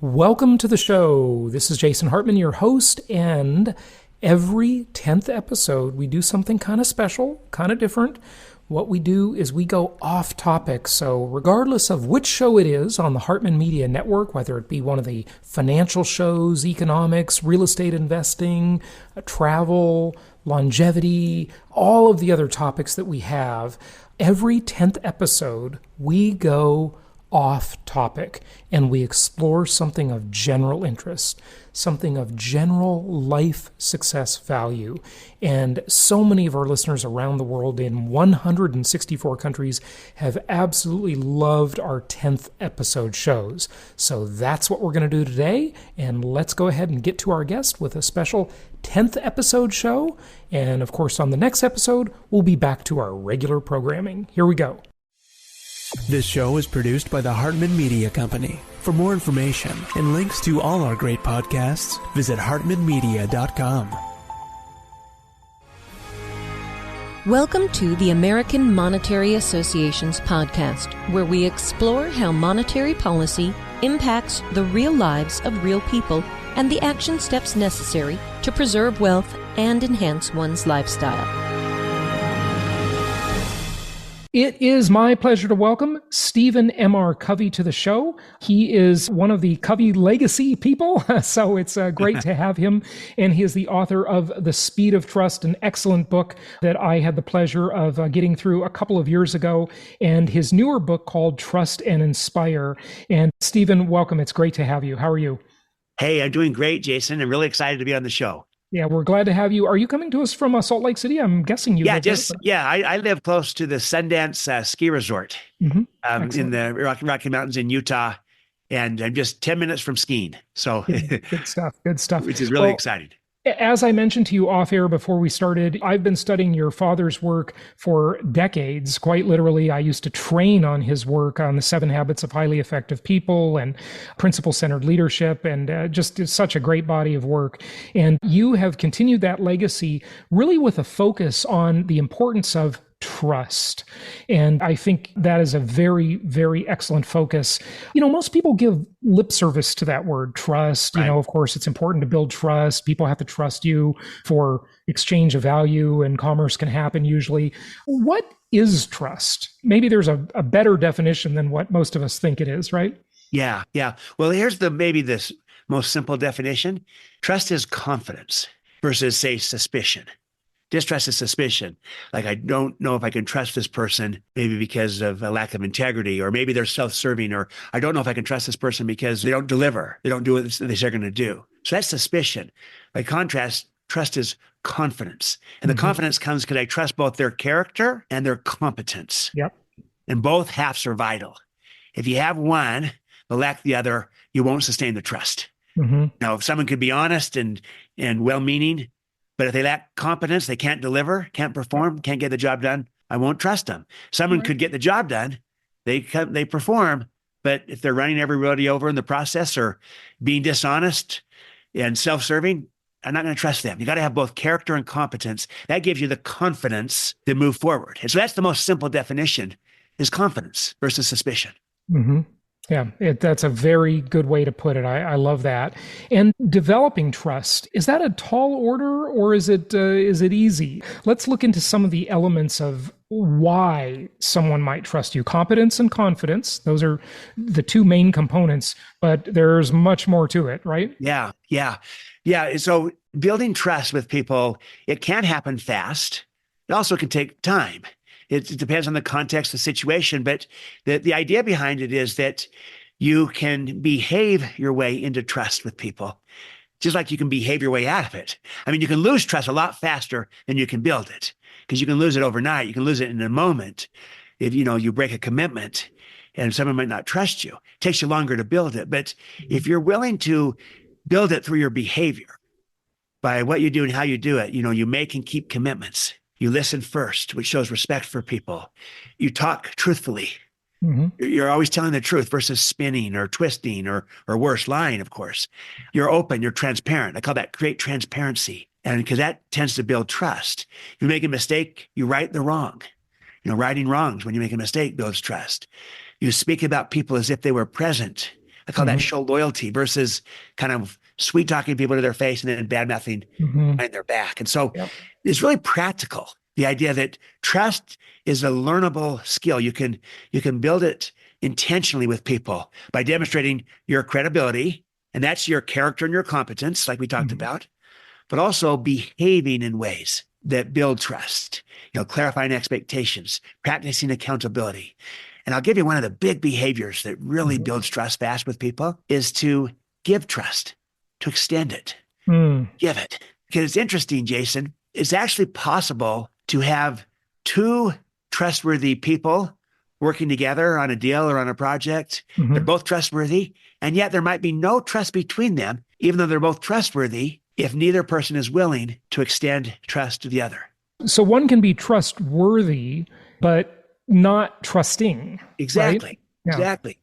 Welcome to the show. This is Jason Hartman, your host, and every 10th episode, we do something kind of special, kind of different. What we do is we go off topic. So regardless of which show it is on the Hartman Media Network, whether it be one of the financial shows, economics, real estate investing, travel, longevity, all of the other topics that we have, every 10th episode, we go off topic and we explore something of general interest, something of general life success value. And so many of our listeners around the world in 164 countries have absolutely loved our 10th episode shows. So that's what we're going to do today. And let's go ahead and get to our guest with a special 10th episode show. And of course, on the next episode, we'll be back to our regular programming. Here we go. This show is produced by the Hartman Media Company. For more information and links to all our great podcasts, visit hartmanmedia.com. Welcome to the American Monetary Association's podcast, where we explore how monetary policy impacts the real lives of real people and the action steps necessary to preserve wealth and enhance one's lifestyle. It is my pleasure to welcome Stephen M.R. Covey to the show. He is one of the Covey legacy people, so it's great to have him. And he is the author of The Speed of Trust, an excellent book that I had the pleasure of getting through a couple of years ago, and his newer book called Trust and Inspire. And Stephen, welcome. It's great to have you. How are you? Hey, I'm doing great, Jason. I'm really excited to be on the show. Yeah, we're glad to have you. Are you coming to us from Salt Lake City? I'm guessing you. I live close to the Sundance ski resort in the Rocky Mountains in Utah, and I'm just 10 minutes from skiing. So good stuff. Which is really exciting. As I mentioned to you off air before we started, I've been studying your father's work for decades. Quite literally, I used to train on his work on the 7 Habits of Highly Effective People and Principle-Centered Leadership, and just it's such a great body of work. And you have continued that legacy really with a focus on the importance of trust. And I think that is a very, very excellent focus. You know, most people give lip service to that word, trust. Right. You know, of course, it's important to build trust. People have to trust you for exchange of value, and commerce can happen usually. What is trust? Maybe there's a better definition than what most of us think it is, right? Yeah. Well, here's maybe this most simple definition. Trust is confidence versus, say, suspicion. Distrust is suspicion. Like, I don't know if I can trust this person, maybe because of a lack of integrity, or maybe they're self-serving, or I don't know if I can trust this person because they don't deliver. They don't do what they say they're going to do. So that's suspicion. By contrast, trust is confidence. And the confidence comes because I trust both their character and their competence. Yep. And both halves are vital. If you have one, but lack the other, you won't sustain the trust. Now, if someone could be honest and well-meaning, but if they lack competence, they can't deliver, can't perform, can't get the job done, I won't trust them. Someone could get the job done, they perform, but if they're running everybody over in the process or being dishonest and self-serving, I'm not going to trust them. You got to have both character and competence. That gives you the confidence to move forward. And so that's the most simple definition, is confidence versus suspicion. Yeah, that's a very good way to put it. I love that. And developing trust, is that a tall order, or is it easy? Let's look into some of the elements of why someone might trust you. Competence and confidence, those are the two main components, but there's much more to it, right? Yeah. So building trust with people, it can happen fast. It also can take time. It depends on the context, the situation, but the idea behind it is that you can behave your way into trust with people, just like you can behave your way out of it. I mean, you can lose trust a lot faster than you can build it, because you can lose it overnight. You can lose it in a moment. If you break a commitment and someone might not trust you, it takes you longer to build it. But if you're willing to build it through your behavior, by what you do and how you do it, you make and keep commitments. You listen first, which shows respect for people. You talk truthfully. You're always telling the truth versus spinning or twisting or worse, lying, of course. You're open, you're transparent. I call that great transparency. And because that tends to build trust. If you make a mistake, you right the wrong. Righting wrongs when you make a mistake builds trust. You speak about people as if they were present I call that show loyalty versus kind of sweet talking people to their face and then bad mouthing behind their back. And so it's really practical. The idea that trust is a learnable skill. You can build it intentionally with people by demonstrating your credibility, and that's your character and your competence, like we talked about, but also behaving in ways that build trust, clarifying expectations, practicing accountability. And I'll give you one of the big behaviors that really builds trust fast with people is to give trust, to extend it, give it. Because it's interesting, Jason, it's actually possible to have two trustworthy people working together on a deal or on a project. They're both trustworthy, and yet there might be no trust between them, even though they're both trustworthy, if neither person is willing to extend trust to the other. So one can be trustworthy, but not trusting. Exactly. Right? Yeah. Exactly.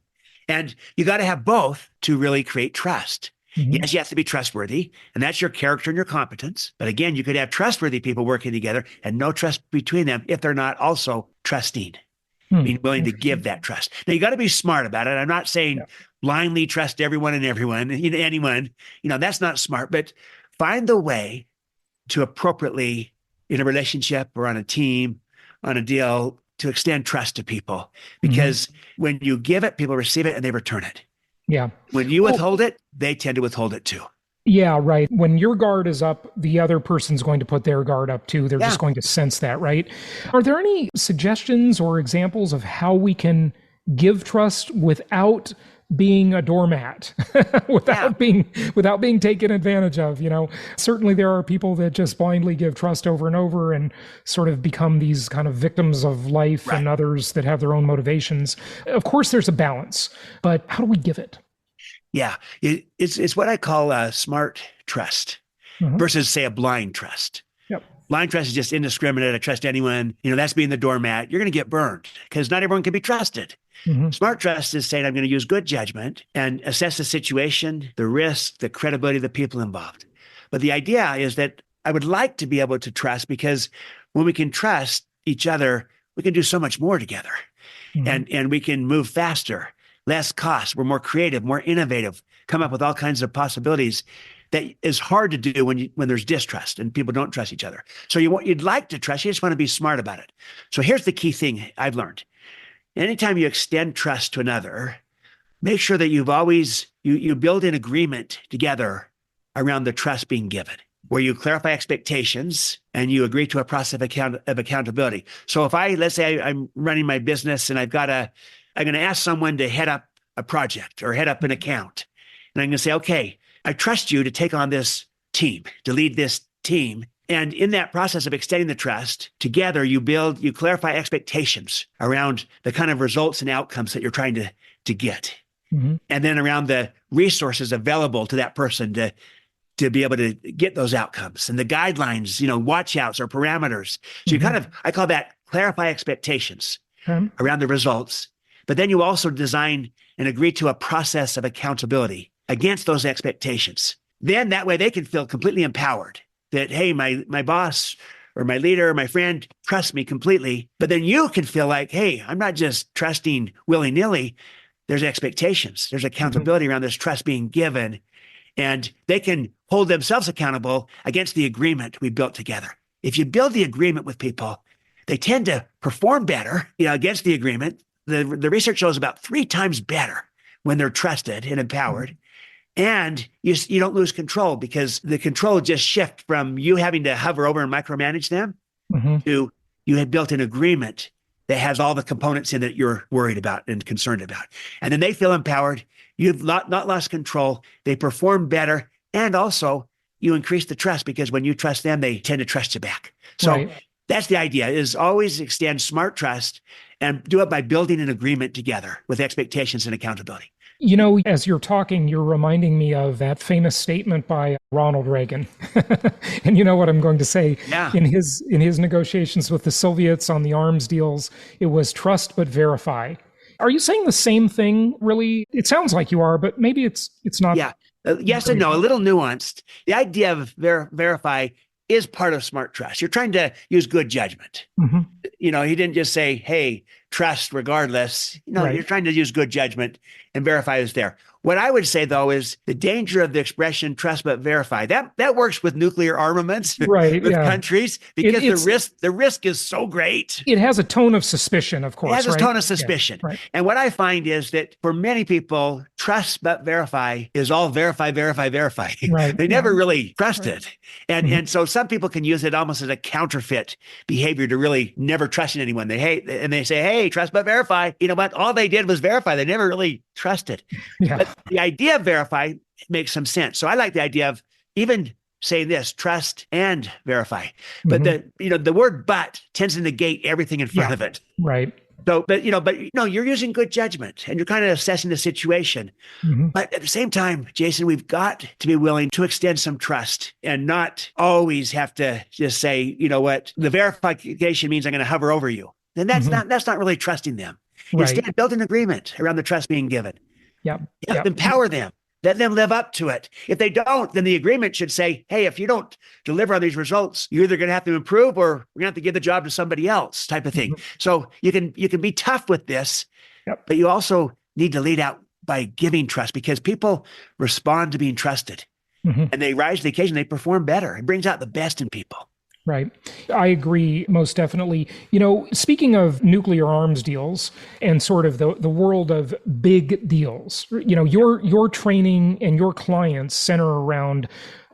And you got to have both to really create trust. Yes, you have to be trustworthy, and that's your character and your competence. But again, you could have trustworthy people working together and no trust between them if they're not also trusting, being willing to give that trust. Now, you got to be smart about it. I'm not saying blindly trust everyone and everyone, anyone. That's not smart, but find the way to appropriately, in a relationship or on a team, on a deal, to extend trust to people. Because when you give it, people receive it and they return it. Yeah. When you withhold it, they tend to withhold it too. Yeah, right. When your guard is up, the other person's going to put their guard up too. They're just going to sense that, right? Are there any suggestions or examples of how we can give trust without being a doormat, without being taken advantage of? Certainly there are people that just blindly give trust over and over and sort of become these kind of victims of life, and others that have their own motivations. Of course, there's a balance, but how do we give it? Yeah, it's what I call a smart trust versus, say, a blind trust. Blind trust is just indiscriminate. I trust anyone. That's being the doormat. You're going to get burned because not everyone can be trusted. Smart trust is saying I'm going to use good judgment and assess the situation, the risk, the credibility of the people involved. But the idea is that I would like to be able to trust, because when we can trust each other, we can do so much more together, and we can move faster, less cost. We're more creative, more innovative, come up with all kinds of possibilities that is hard to do when there's distrust and people don't trust each other. So you'd like to trust, you just want to be smart about it. So here's the key thing I've learned. Anytime you extend trust to another, make sure that you build an agreement together around the trust being given, where you clarify expectations and you agree to a process of accountability. So if let's say I'm running my business and I'm going to ask someone to head up a project or head up an account. And I'm going to say, okay, I trust you to take on this team, to lead this team. And in that process of extending the trust, together you clarify expectations around the kind of results and outcomes that you're trying to get. And then around the resources available to that person to be able to get those outcomes, and the guidelines, watch outs or parameters. So I call that clarify expectations around the results. But then you also design and agree to a process of accountability against those expectations. Then that way they can feel completely empowered that, hey, my boss or my leader or my friend trusts me completely. But then you can feel like, hey, I'm not just trusting willy-nilly. There's expectations. There's accountability around this trust being given. And they can hold themselves accountable against the agreement we built together. If you build the agreement with people, they tend to perform better, against the agreement. The research shows about 3 times better when they're trusted and empowered. And you don't lose control, because the control just shifts from you having to hover over and micromanage them to you had built an agreement that has all the components in it you're worried about and concerned about. And then they feel empowered. You've not lost control. They perform better. And also you increase the trust, because when you trust them, they tend to trust you back. So that's the idea, is always extend smart trust and do it by building an agreement together with expectations and accountability. As you're talking, you're reminding me of that famous statement by Ronald Reagan. And you know what I'm going to say? Yeah. In his negotiations with the Soviets on the arms deals, it was trust but verify. Are you saying the same thing, really? It sounds like you are, but maybe it's not. Yeah. Yes and no, a little nuanced. The idea of verify is part of smart trust. You're trying to use good judgment. He didn't just say, hey, trust regardless. You're trying to use good judgment, and verify is there. What I would say, though, is the danger of the expression trust but verify. That works with nuclear armaments, right? with countries, because the risk is so great. It has a tone of suspicion, of course. It has a tone of suspicion. Yeah, right. And what I find is that for many people, trust but verify is all verify, verify, verify. Right. They never really trust it. And Mm-hmm. and so some people can use it almost as a counterfeit behavior to really never trusting anyone. They say, hey, trust but verify. You know what? All they did was verify. They never really trusted. Yeah. But the idea of verify makes some sense. So I like the idea of even saying this, trust and verify. But the word but tends to negate everything in front of it. Right. So, but you're using good judgment and you're kind of assessing the situation. Mm-hmm. But at the same time, Jason, we've got to be willing to extend some trust and not always have to just say, you know what, the verification means I'm going to hover over you. Then that's not really trusting them. Right. Instead, build an agreement around the trust being given. Yep. Empower them. Let them live up to it. If they don't, then the agreement should say, hey, if you don't deliver on these results, you're either going to have to improve or we're going to have to give the job to somebody else, type of thing. Mm-hmm. So you can be tough with this, Yep. but you also need to lead out by giving trust, because people respond to being trusted and they rise to the occasion. They perform better. It brings out the best in people. Right. I agree most definitely. You know, speaking of nuclear arms deals and sort of the world of big deals, you know, your training and your clients center around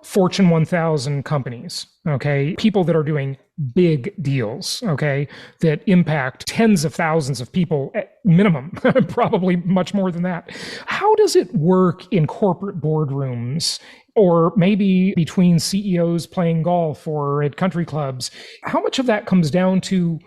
Fortune 1000 companies, okay? People that are doing big deals, okay, that impact tens of thousands of people at minimum, probably much more than that. How does it work in corporate boardrooms, or maybe between CEOs playing golf or at country clubs? How much of that comes down to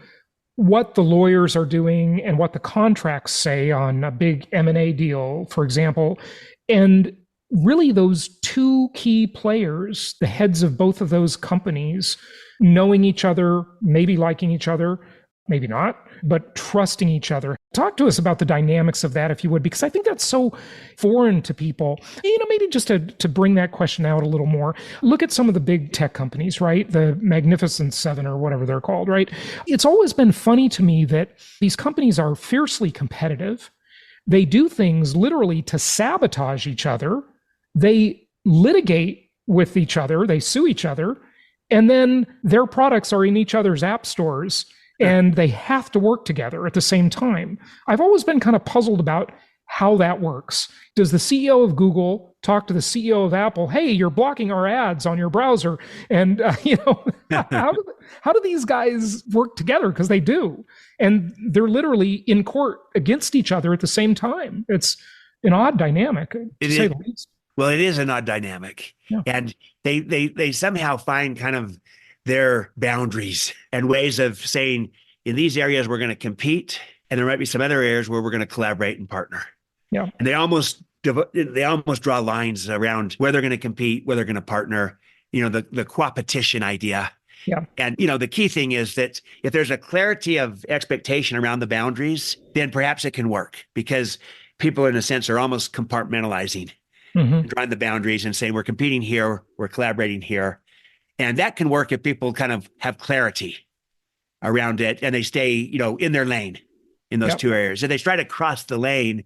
what the lawyers are doing and what the contracts say on a big M&A deal, for example, and really those two key players, the heads of both of those companies, knowing each other, maybe liking each other, maybe not, but trusting each other. Talk to us about the dynamics of that, if you would, because I think that's so foreign to people. You know, maybe just to bring that question out a little more, look at some of the big tech companies, right? The Magnificent Seven or whatever they're called, right? It's always been funny to me that these companies are fiercely competitive. They do things literally to sabotage each other. They litigate with each other. They sue each other. And then their products are in each other's app stores and they have to work together at the same time. I've always been kind of puzzled about how that works. Does the CEO of Google talk to the CEO of Apple? Hey, you're blocking our ads on your browser. And, how do these guys work together? Because they do. And they're literally in court against each other at the same time. It's an odd dynamic, to say the least. Well, it is an odd dynamic. Yeah. And they somehow find kind of their boundaries and ways of saying, in these areas, we're going to compete. And there might be some other areas where we're going to collaborate and partner. Yeah. And they almost draw lines around where they're going to compete, where they're going to partner, the coopetition idea. Yeah. And, the key thing is that if there's a clarity of expectation around the boundaries, then perhaps it can work, because people, in a sense, are almost compartmentalizing. Drawing the boundaries and saying, we're competing here, we're collaborating here. And that can work if people kind of have clarity around it and they stay, in their lane in those two areas. If they try to cross the lane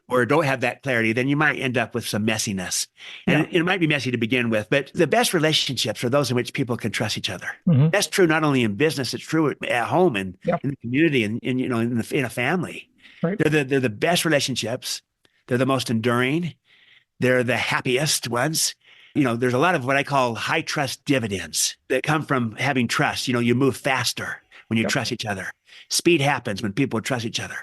or don't have that clarity, then you might end up with some messiness. And it might be messy to begin with, but the best relationships are those in which people can trust each other. That's true not only in business, it's true at home and in the community and in a family. Right. They're the best relationships. They're the most enduring. They're the happiest ones. There's a lot of what I call high trust dividends that come from having trust. You move faster when you trust each other. Speed happens when people trust each other.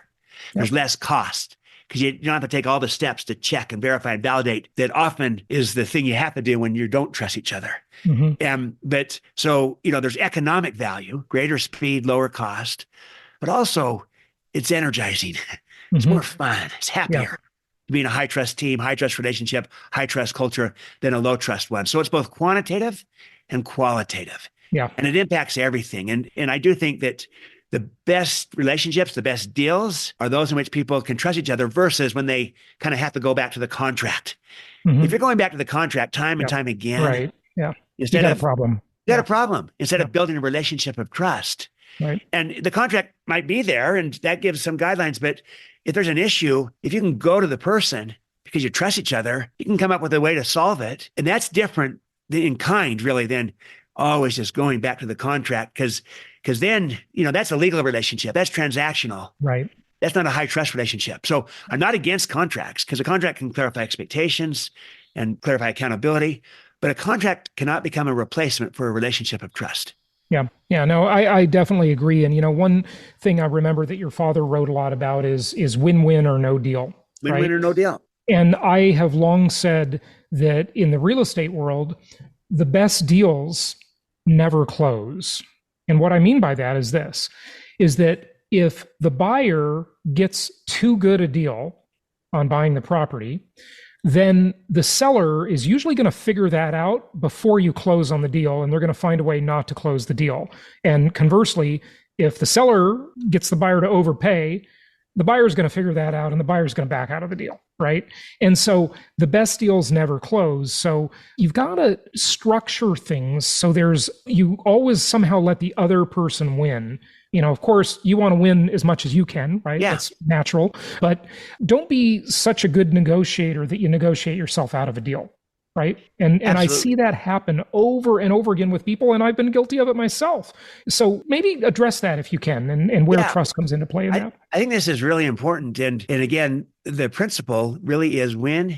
There's less cost because you don't have to take all the steps to check and verify and validate. That often is the thing you have to do when you don't trust each other. But so, there's economic value, greater speed, lower cost, but also it's energizing. It's more fun. It's happier. Being a high trust team, high trust relationship, high trust culture than a low trust one. So it's both quantitative and qualitative. Yeah. And it impacts everything. And I do think that the best relationships, the best deals are those in which people can trust each other versus when they kind of have to go back to the contract. If you're going back to the contract time and time again, right. Yeah. Instead you got of a problem. You got a problem instead of building a relationship of trust. Right. And the contract might be there and that gives some guidelines, but if there's an issue, if you can go to the person because you trust each other, you can come up with a way to solve it. And that's different in kind, really, than always just going back to the contract. Because then, that's a legal relationship. That's transactional. Right. That's not a high trust relationship. So I'm not against contracts, because a contract can clarify expectations and clarify accountability, but a contract cannot become a replacement for a relationship of trust. Yeah. Yeah. No, I definitely agree. And, one thing I remember that your father wrote a lot about is win-win or no deal. Win-win or no deal. And I have long said that in the real estate world, the best deals never close. And what I mean by that is this, is that if the buyer gets too good a deal on buying the property, then the seller is usually going to figure that out before you close on the deal, and they're going to find a way not to close the deal. And conversely, if the seller gets the buyer to overpay, the buyer's going to figure that out, and the buyer's going to back out of the deal, right? And so the best deals never close. So you've got to structure things so you always somehow let the other person win. Of course, you want to win as much as you can, right? Yeah. That's natural. But don't be such a good negotiator that you negotiate yourself out of a deal, right? And I see that happen over and over again with people, and I've been guilty of it myself. So maybe address that if you can, and where trust comes into play in that. I think this is really important. And again, the principle really is win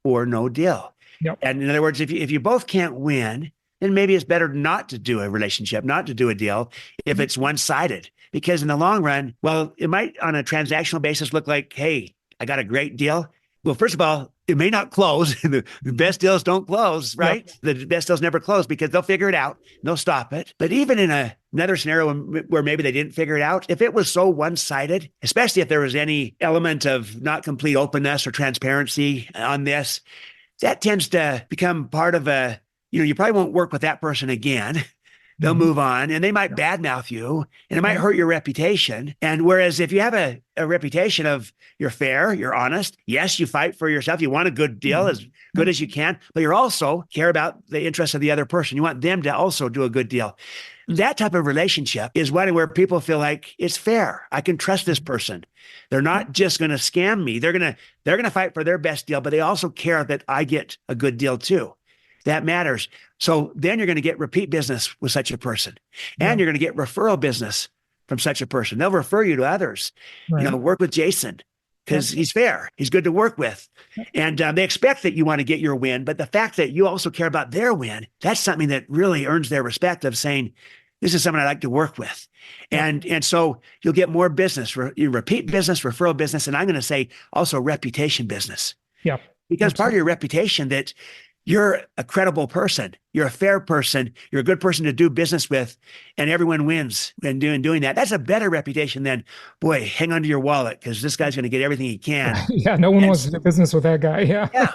or no deal. Yep. And in other words, if you both can't win, then maybe it's better not to do a relationship, not to do a deal if it's one-sided. Because in the long run, well, it might on a transactional basis look like, hey, I got a great deal. Well, first of all, it may not close. The best deals don't close, right? Yep. The best deals never close because they'll figure it out. They'll stop it. But even in another scenario where maybe they didn't figure it out, if it was so one-sided, especially if there was any element of not complete openness or transparency on this, that tends to become part of you probably won't work with that person again. They'll move on, and they might badmouth you, and it might hurt your reputation. And whereas if you have a reputation of you're fair, you're honest, yes, you fight for yourself, you want a good deal as good as you can, but you also care about the interests of the other person. You want them to also do a good deal. That type of relationship is one where people feel like it's fair. I can trust this person. They're not just going to scam me. They're going to fight for their best deal, but they also care that I get a good deal too. That matters. So then you're going to get repeat business with such a person, and you're going to get referral business from such a person. They'll refer you to others. Right. Work with Jason because he's fair. He's good to work with. And they expect that you want to get your win, but the fact that you also care about their win, that's something that really earns their respect of saying, this is someone I like to work with. And so you'll get more business, repeat business, referral business, and I'm going to say also reputation business. Yeah. Because part of your reputation that you're a credible person, you're a fair person, you're a good person to do business with, and everyone wins in doing that. That's a better reputation than, boy, hang on to your wallet because this guy's going to get everything he can. Yeah, no one wants to do business with that guy. Yeah.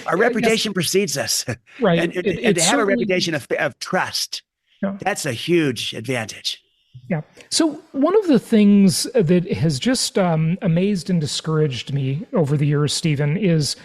Our reputation precedes us. Right. And to have a reputation of trust, that's a huge advantage. Yeah. So one of the things that has just amazed and discouraged me over the years, Stephen, is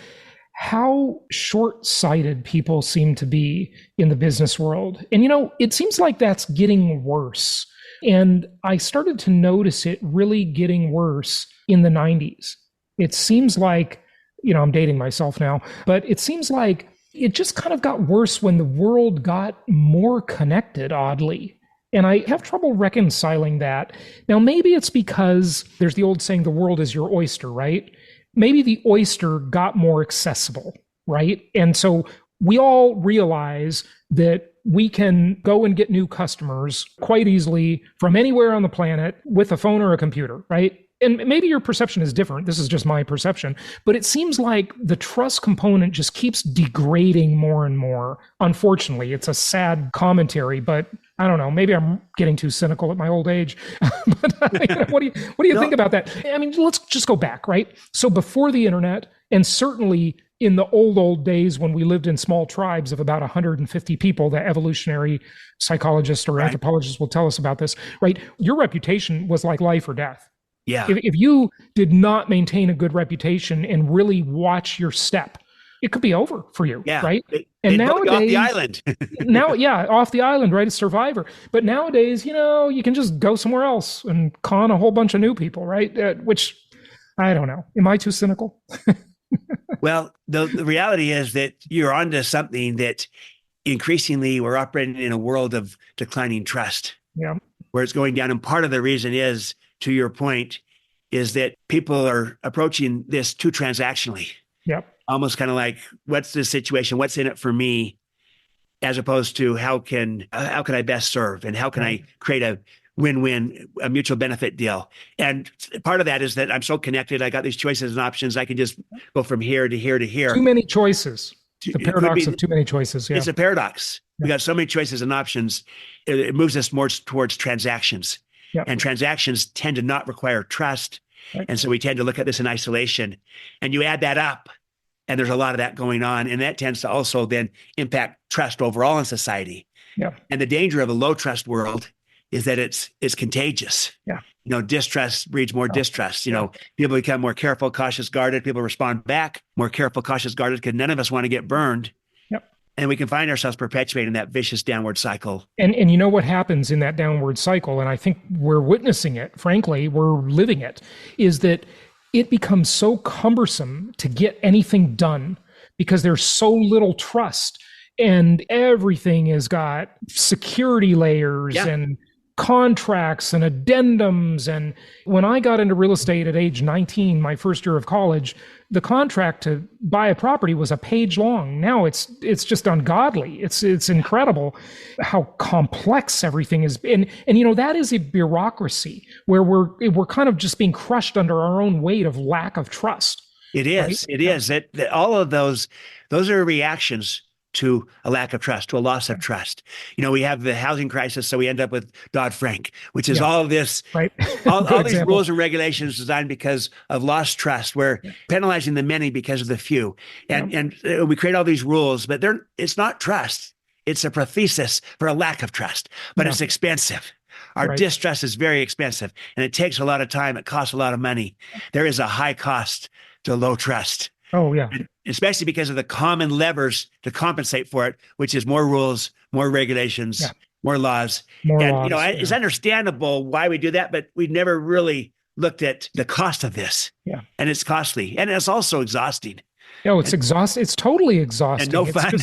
how short-sighted people seem to be in the business world. And, it seems like that's getting worse. And I started to notice it really getting worse in the 90s. It seems like, I'm dating myself now, but it seems like it just kind of got worse when the world got more connected, oddly. And I have trouble reconciling that. Now, maybe it's because there's the old saying, the world is your oyster, right? Maybe the oyster got more accessible, right? And so we all realize that we can go and get new customers quite easily from anywhere on the planet with a phone or a computer, right? And maybe your perception is different. This is just my perception. But it seems like the trust component just keeps degrading more and more. Unfortunately, it's a sad commentary, but I don't know. Maybe I'm getting too cynical at my old age. But what do you think about that? I mean, let's just go back, right? So before the internet, and certainly in the old days when we lived in small tribes of about 150 people, the evolutionary psychologists or anthropologists will tell us about this, right? Your reputation was like life or death. Yeah. If you did not maintain a good reputation and really watch your step, it could be over for you, right? And nowadays, off the island. Off the island, right? A survivor. But nowadays, you can just go somewhere else and con a whole bunch of new people, right? Which, I don't know. Am I too cynical? Well, the reality is that you're onto something that increasingly we're operating in a world of declining trust, Yeah. where it's going down. And part of the reason is, to your point, is that people are approaching this too transactionally, Yep. almost kind of like, what's the situation? What's in it for me? As opposed to how can I best serve, and how can I create a win-win, a mutual benefit deal? And part of that is that I'm so connected. I got these choices and options. I can just go from here to here to here. Too many choices. The It could paradox be, of too many choices. Yeah. it's a paradox. We got so many choices and options. It moves us more towards transactions. Yep. And transactions tend to not require trust. Right. And so we tend to look at this in isolation. And you add that up, and there's a lot of that going on. And that tends to also then impact trust overall in society. Yeah. And the danger of a low trust world is that it's contagious. Yeah. Distrust breeds more distrust. People become more careful, cautious, guarded. People respond back more careful, cautious, guarded, because none of us want to get burned. Yep. And we can find ourselves perpetuating that vicious downward cycle. And you know what happens in that downward cycle, and I think we're witnessing it, frankly, we're living it, is that it becomes so cumbersome to get anything done because there's so little trust, and everything has got security layers and contracts and addendums. And when I got into real estate at age 19, my first year of college, the contract to buy a property was a page long. Now it's just ungodly. It's incredible how complex everything is. And that is a bureaucracy where we're kind of just being crushed under our own weight of lack of trust. It is. Right? It is. That all of those are reactions to a lack of trust, to a loss of trust. We have the housing crisis, so we end up with Dodd-Frank, which is all of this, right? all these rules and regulations designed because of lost trust. We're penalizing the many because of the few. And we create all these rules, but it's not trust. It's a prothesis for a lack of trust, but it's expensive. Our distrust is very expensive, and it takes a lot of time. It costs a lot of money. There is a high cost to low trust. Oh, yeah. Especially because of the common levers to compensate for it, which is more rules, more regulations, more laws. It's understandable why we do that, but we never really looked at the cost of this. Yeah. And it's costly. And it's also exhausting. It's exhausting. It's totally exhausting. And no fun.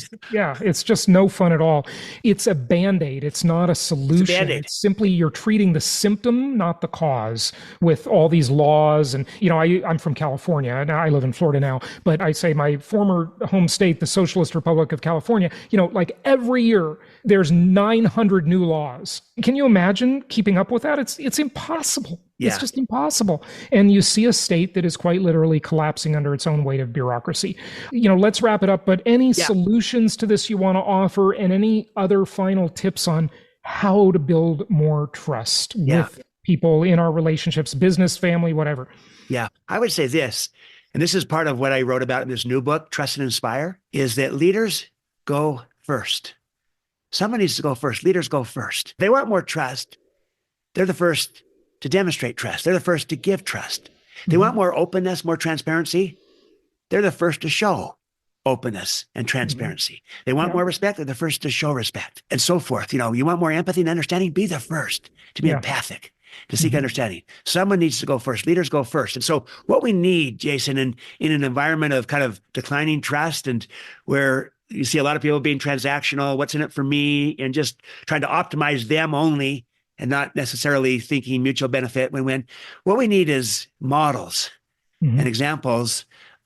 It's just no fun at all. It's a Band-Aid. It's not a solution. It's a Band-Aid. It's simply you're treating the symptom, not the cause, with all these laws. And, I'm from California, and I live in Florida now, but I say my former home state, the Socialist Republic of California, like every year there's 900 new laws. Can you imagine keeping up with that? It's impossible. Yeah. It's just impossible. And you see a state that is quite literally collapsing under its own weight of bureaucracy. Let's wrap it up. But any solutions to this you want to offer, and any other final tips on how to build more trust with people in our relationships, business, family, whatever? Yeah, I would say this, and this is part of what I wrote about in this new book, Trust and Inspire, is that leaders go first. Someone needs to go first. Leaders go first. They want more trust. They're the first to demonstrate trust. They're the first to give trust. They want more openness, more transparency. They're the first to show openness and transparency. They want more respect. They're the first to show respect, and so forth. You want more empathy and understanding? Be the first to be empathic, to seek understanding. Someone needs to go first. Leaders go first. And so what we need, Jason, in an environment of kind of declining trust, and where you see a lot of people being transactional, what's in it for me, and just trying to optimize them only, and not necessarily thinking mutual benefit, win-win. What we need is models and examples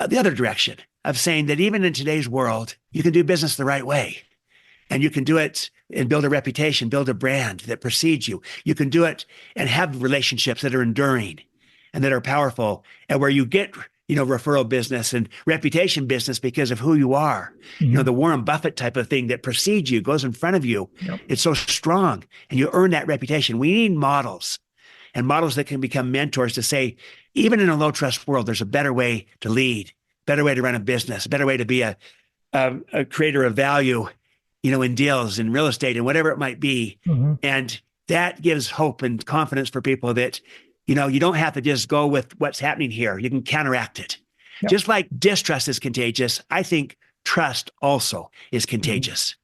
the other direction of saying that even in today's world, you can do business the right way, and you can do it and build a reputation, build a brand that precedes you. You can do it and have relationships that are enduring and that are powerful, and where you get referral business and reputation business because of who you are. The Warren Buffett type of thing that precedes you, goes in front of you. It's so strong, and you earn that reputation. We need models, and models that can become mentors to say, even in a low trust world, there's a better way to lead, better way to run a business, a better way to be a creator of value, in deals, in real estate, and whatever it might be. And that gives hope and confidence for people that you don't have to just go with what's happening here. You can counteract it. Just like distrust is contagious, I think trust also is contagious.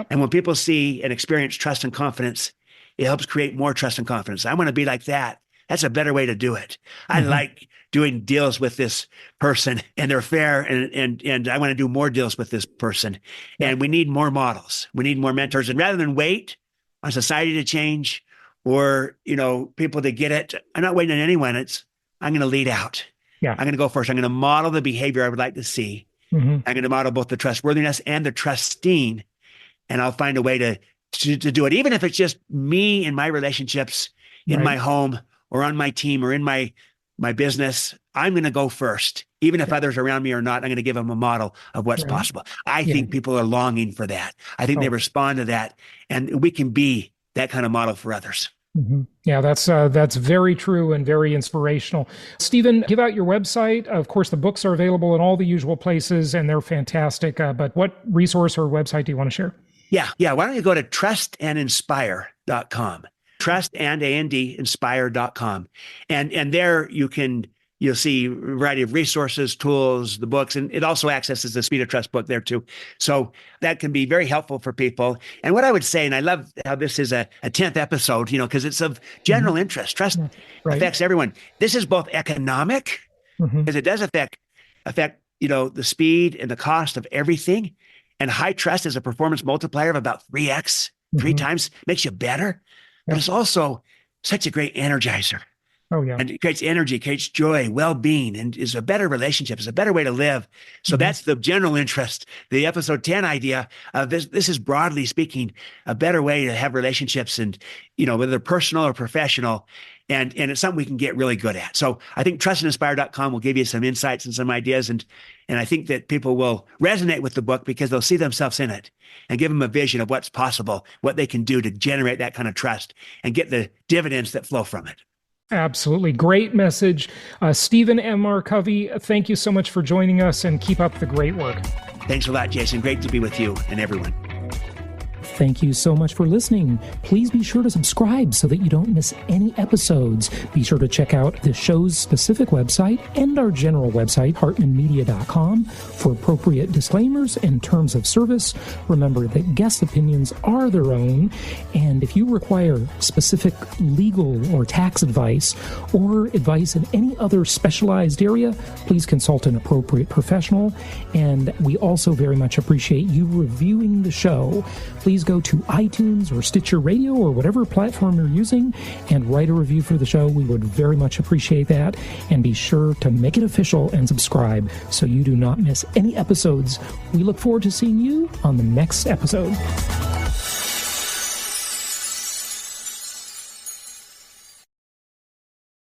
And when people see and experience trust and confidence, it helps create more trust and confidence. I want to be like that That's a better way to do it. I like doing deals with this person and they're fair, and I want to do more deals with this person. And we need more models. We need more mentors. And rather than wait on society to change or, people to get it, I'm not waiting on anyone. I'm going to lead out. Yeah. I'm going to go first. I'm going to model the behavior I would like to see. I'm going to model both the trustworthiness and the trusting, and I'll find a way to do it. Even if it's just me and my relationships in my home or on my team or in my business, I'm going to go first. Even if others around me are not, I'm going to give them a model of what's possible. I think people are longing for that. I think they respond to that, and we can be that kind of model for others. Yeah, that's very true and very inspirational. Stephen, give out your website. Of course, the books are available in all the usual places, and they're fantastic. But what resource or website do you want to share? Yeah. Why don't you go to trustandinspire.com? Trustandinspire.com. And there you'll see a variety of resources, tools, the books, and it also accesses the Speed of Trust book there too. So that can be very helpful for people. And what I would say, and I love how this is a 10th episode, because it's of general interest. Trust affects everyone. This is both economic, because it does affect, the speed and the cost of everything. And high trust is a performance multiplier of about 3x, 3 times, makes you better. But it's also such a great energizer. Oh, yeah. And it creates energy, creates joy, well-being, and is a better relationship, is a better way to live. So that's the general interest. The episode 10 idea of this is broadly speaking, a better way to have relationships and, whether they're personal or professional. And it's something we can get really good at. So I think trustandinspire.com will give you some insights and some ideas. And I think that people will resonate with the book because they'll see themselves in it and give them a vision of what's possible, what they can do to generate that kind of trust and get the dividends that flow from it. Absolutely. Great message. Stephen M.R. Covey, thank you so much for joining us, and keep up the great work. Thanks a lot, Jason. Great to be with you and everyone. Thank you so much for listening. Please be sure to subscribe so that you don't miss any episodes. Be sure to check out the show's specific website and our general website, hartmanmedia.com, for appropriate disclaimers and terms of service. Remember that guest opinions are their own, and if you require specific legal or tax advice or advice in any other specialized area, please consult an appropriate professional. And we also very much appreciate you reviewing the show. Please go to iTunes or Stitcher Radio or whatever platform you're using and write a review for the show. We would very much appreciate that. And be sure to make it official and subscribe so you do not miss any episodes. We look forward to seeing you on the next episode.